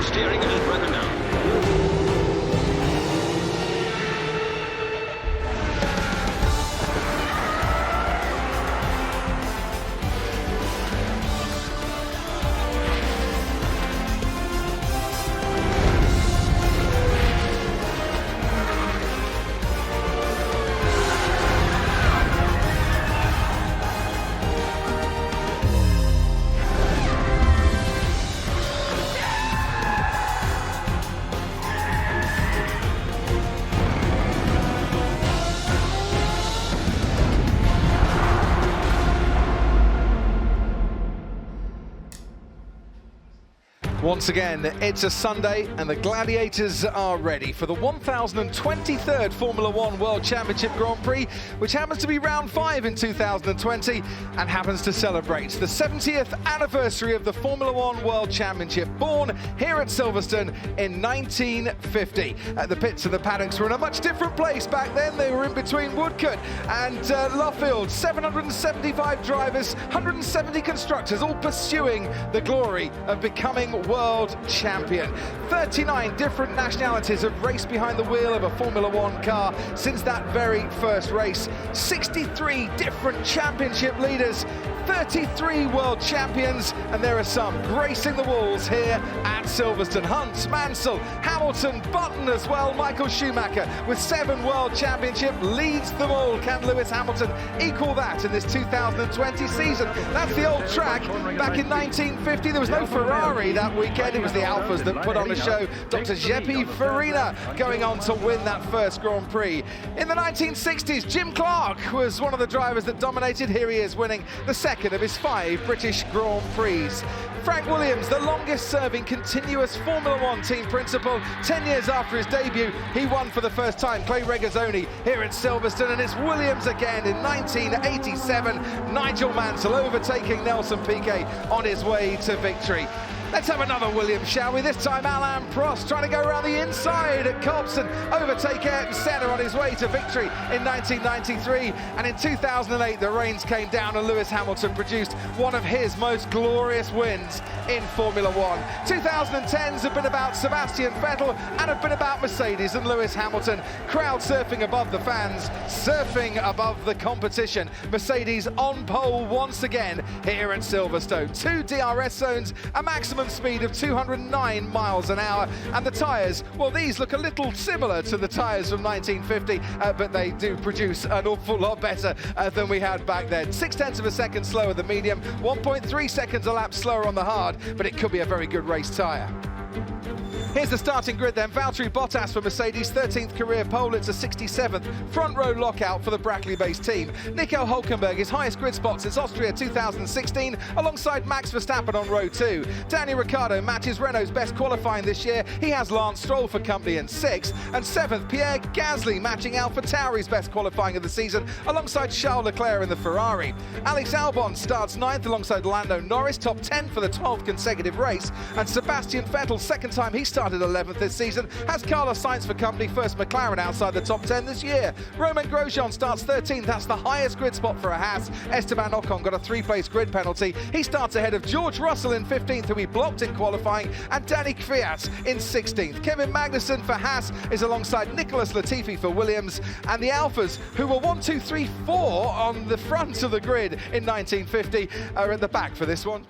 steering is broken down. Once again, it's a Sunday and the gladiators are ready for the 1023rd Formula One World Championship Grand Prix, which happens to be round 5 in 2020 and happens to celebrate the 70th anniversary of the Formula One World Championship, born here at Silverstone in 1950. The pits and the paddocks were in a much different place back then. They were in between Woodcote and Luffield. 775 drivers, 170 constructors, all pursuing the glory of becoming world champion. 39 different nationalities have raced behind the wheel of a Formula One car since that very first race. 63 different championship leaders, 33 world champions, and there are some gracing the walls here at Silverstone. Hunt, Mansell, Hamilton, Button as well. Michael Schumacher with 7 world championship leads them all. Can Lewis Hamilton equal that in this 2020 season? That's the old track. Back in 1950 there was no Ferrari that weekend. It was the Alphas that put on a show. Dr. Giuseppe Farina going on to win that first Grand Prix. In the 1960s, Jim Clark was one of the drivers that dominated. Here he is winning the second of his 5 British Grand Prix. Frank Williams, the longest-serving continuous Formula One team principal, 10 years after his debut, he won for the first time. Clay Regazzoni here at Silverstone, and it's Williams again in 1987. Nigel Mansell overtaking Nelson Piquet on his way to victory. Let's have another Williams, shall we? This time Alain Prost trying to go around the inside at Copse and overtake Ayrton Senna on his way to victory in 1993. And in 2008, the rains came down and Lewis Hamilton produced one of his most glorious wins in Formula One. 2010s have been about Sebastian Vettel and have been about Mercedes and Lewis Hamilton. Crowd surfing above the fans, surfing above the competition. Mercedes on pole once again here at Silverstone. 2 DRS zones, a maximum speed of 209 miles an hour, and the tyres, well, these look a little similar to the tyres from 1950, but they do produce an awful lot better than we had back then. 0.6 of a second slower than medium, 1.3 seconds a lap slower on the hard, but it could be a very good race tyre. Here's the starting grid then. Valtteri Bottas for Mercedes, 13th career pole. It's a 67th front row lockout for the Brackley-based team. Nico Hülkenberg, his highest grid spot since Austria 2016, alongside Max Verstappen on row 2. Daniel Ricciardo matches Renault's best qualifying this year. He has Lance Stroll for company in 6th. And 7th, Pierre Gasly matching AlphaTauri's best qualifying of the season, alongside Charles Leclerc in the Ferrari. Alex Albon starts 9th alongside Lando Norris, top 10 for the 12th consecutive race. And Sebastian Vettel, second time he started 11th this season, has Carlos Sainz for company, first McLaren outside the top 10 this year. Romain Grosjean starts 13th, that's the highest grid spot for a Haas. Esteban Ocon got a 3-place grid penalty. He starts ahead of George Russell in 15th, who he blocked in qualifying, and Danny Kvyat in 16th. Kevin Magnussen for Haas is alongside Nicholas Latifi for Williams, and the Alphas, who were 1, 2, 3, 4 on the front of the grid in 1950, are at the back for this one.